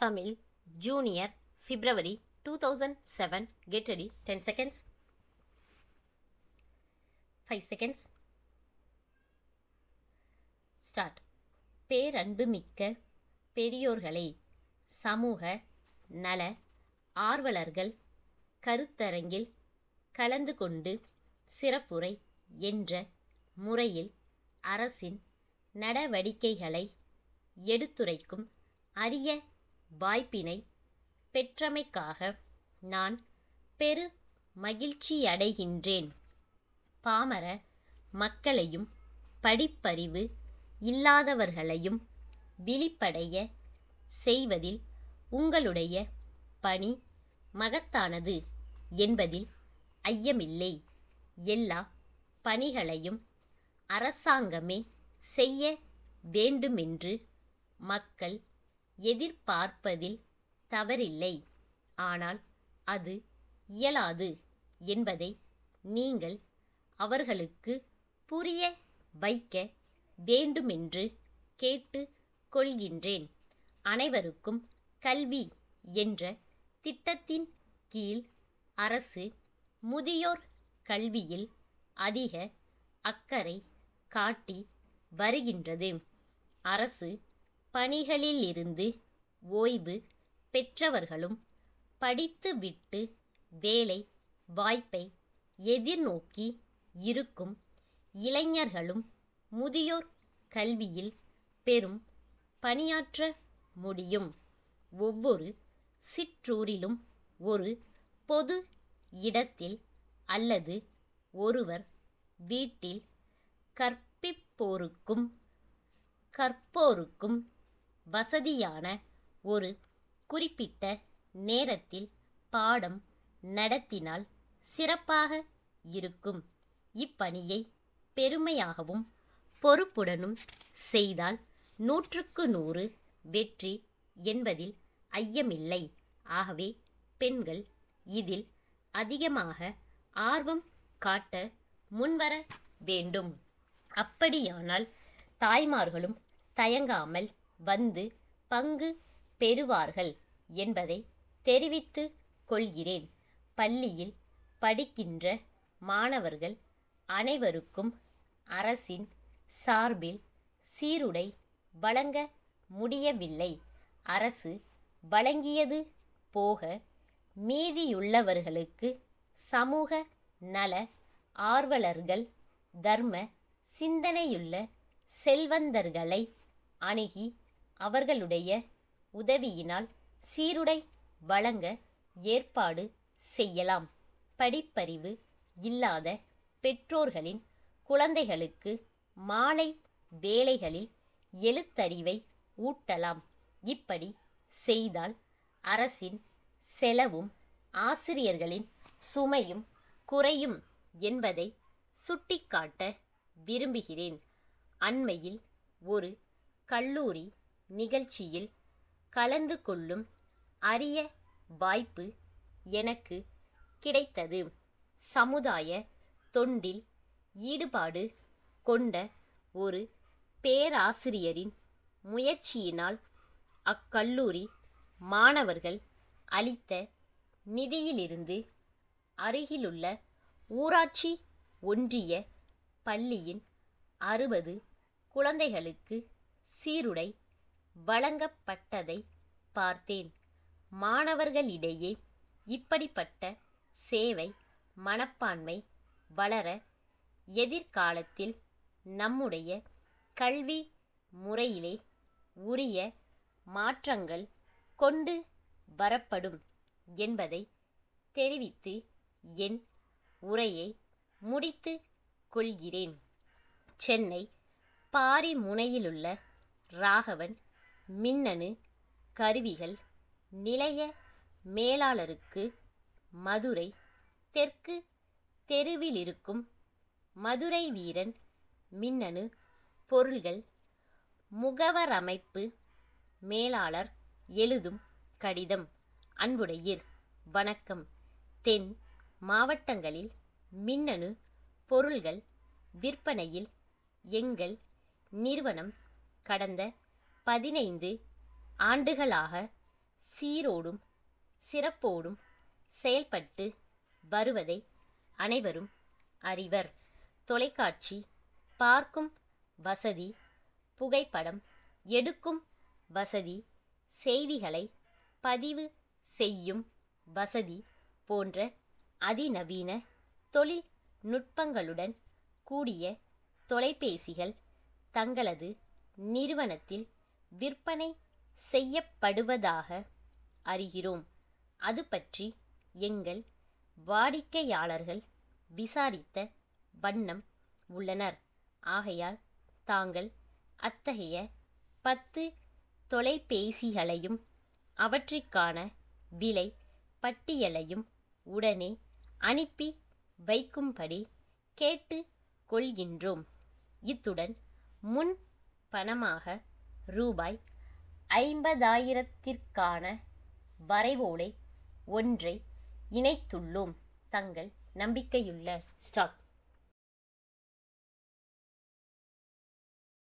Tamil, Junior, February 2007. Get ready. 10 seconds. 5 seconds. Start. பேரன்பு மிக்க பெரியோர்களே, சமூக நல ஆர்வலர்கள் கருத்தரங்கில் கலந்து கொண்டு சிறப்புரை என்ற முறையில் அரசின் நடவடிக்கைகளை எடுத்துரைக்கும் அரிய வாய்ப்பினை பெற்றமைக்காக நான் பெரு மகிழ்ச்சியடைகின்றேன். பாமர மக்களையும் படிப்பறிவு இல்லாதவர்களையும் விழிப்படைய செய்வதில் உங்களுடைய பணி மகத்தானது என்பதில் ஐயமில்லை. எல்லா பணிகளையும் அரசாங்கமே செய்ய வேண்டுமென்று மக்கள் எதிர்பார்ப்பதில் தவறில்லை. ஆனால் அது இயலாது என்பதை நீங்கள் அவர்களுக்கு புரிய வைக்க வேண்டுமென்று கேட்டு கொள்கின்றேன். அனைவருக்கும் கல்வி என்ற திட்டத்தின் கீழ் அரசு முதியோர் கல்வியில் அதிக அக்கறை காட்டி வருகின்றது. அரசு பணிகளிலிருந்து ஓய்வு பெற்றவர்களும் படித்துவிட்டு வேலை வாய்ப்பை எதிர்நோக்கி இருக்கும் இளைஞர்களும் முதியோர் கல்வியில் பெரும் பணியாற்ற முடியும். ஒவ்வொரு சிற்றூரிலும் ஒரு பொது இடத்தில் அல்லது ஒருவர் வீட்டில் கற்போருக்கும் வசதியான ஒரு குறிப்பிட்ட நேரத்தில் பாடம் நடத்தினால் சிறப்பாக இருக்கும். இப்பணியை பெருமையாகவும் பொறுப்புடனும் செய்தால் 100க்கு 100 வெற்றி என்பதில் ஐயமில்லை. ஆகவே பெண்கள் இதில் அதிகமாக ஆர்வம் காட்ட முன்வர வேண்டும். அப்படியானால் தாய்மார்களும் தயங்காமல் வந்து பங்கு பெறுவார்கள் என்பதை தெரிவித்து கொள்கிறேன். பள்ளியில் படிக்கின்ற மாணவர்கள் அனைவருக்கும் அரசின் சார்பில் சீருடை வழங்க முடியவில்லை. அரசு வழங்கியது போக மீதியுள்ளவர்களுக்கு சமூக நல ஆர்வலர்கள் தர்ம சிந்தனையுள்ள செல்வந்தர்களை அணுகி அவர்களுடைய உதவியினால் சீருடை வழங்க ஏற்பாடு செய்யலாம். படிப்பறிவு இல்லாத பெற்றோர்களின் குழந்தைகளுக்கு மாலை வேளைகளில் எழுத்தறிவை ஊட்டலாம். இப்படி செய்தால் அரசின் செலவும் ஆசிரியர்களின் சுமையும் குறையும் என்பதை சுட்டிக்காட்ட விரும்புகிறேன். அண்மையில் ஒரு கல்லூரி நிகழ்ச்சியில் கலந்து கொள்ளும் அரிய வாய்ப்பு எனக்கு கிடைத்தது. சமுதாய தொண்டில் ஈடுபாடு கொண்ட ஒரு பேராசிரியரின் முயற்சியினால் அக்கல்லூரி மாணவர்கள் அளித்த நிதியிலிருந்து அருகிலுள்ள ஊராட்சி ஒன்றிய பள்ளியின் 60 குழந்தைகளுக்கு சீருடை வழங்கப்பட்டதை பார்த்தேன். மாணவர்களிடையே இப்படிப்பட்ட சேவை மனப்பான்மை வளர எதிர்காலத்தில் நம்முடைய கல்வி முறையிலே உரிய மாற்றங்கள் கொண்டு வரப்படும் என்பதை தெரிவித்து என் உரையை முடித்து கொள்கிறேன். சென்னை பாரிமுனையிலுள்ள ராகவன் மின்னணு கருவிகள் நிலைய மேலாளருக்கு மதுரை தெற்கு தெருவிலிருக்கும் மதுரை வீரன் மின்னணு பொருள்கள் முகவரமைப்பு மேலாளர் எழுதும் கடிதம். அன்புடையீர், வணக்கம். தென் மாவட்டங்களில் மின்னணு பொருள்கள் விற்பனையில் எங்கள் நிறுவனம் கடந்த 15 ஆண்டுகளாக சீரோடும் சிறப்போடும் செயல்பட்டு வருவதை அனைவரும் அறிவர். தொலைக்காட்சி பார்க்கும் வசதி, புகைப்படம் எடுக்கும் வசதி, செய்திகளை பதிவு செய்யும் வசதி போன்ற அதிநவீன தொழில்நுட்பங்களுடன் கூடிய தொலைபேசிகள் தங்களது நிறுவனத்தில் விற்பனை செய்யப்படுவதாக அறிகிறோம். அது பற்றி எங்கள் வாடிக்கையாளர்கள் விசாரித்த வண்ணம் உள்ளனர். ஆகையால் தாங்கள் அத்தகைய 10 தொலைபேசிகளையும் அவற்றிற்கான விலை பட்டியலையும் உடனே அனுப்பி வைக்கும்படி கேட்டு கொள்கின்றோம். இத்துடன் முன் பணமாக ரூபாய் 50,000த்திற்கான வரைவோலை ஒன்றை இணைத்துள்ளோம். தங்கள் நம்பிக்கையுள்ள ஸ்டாக்.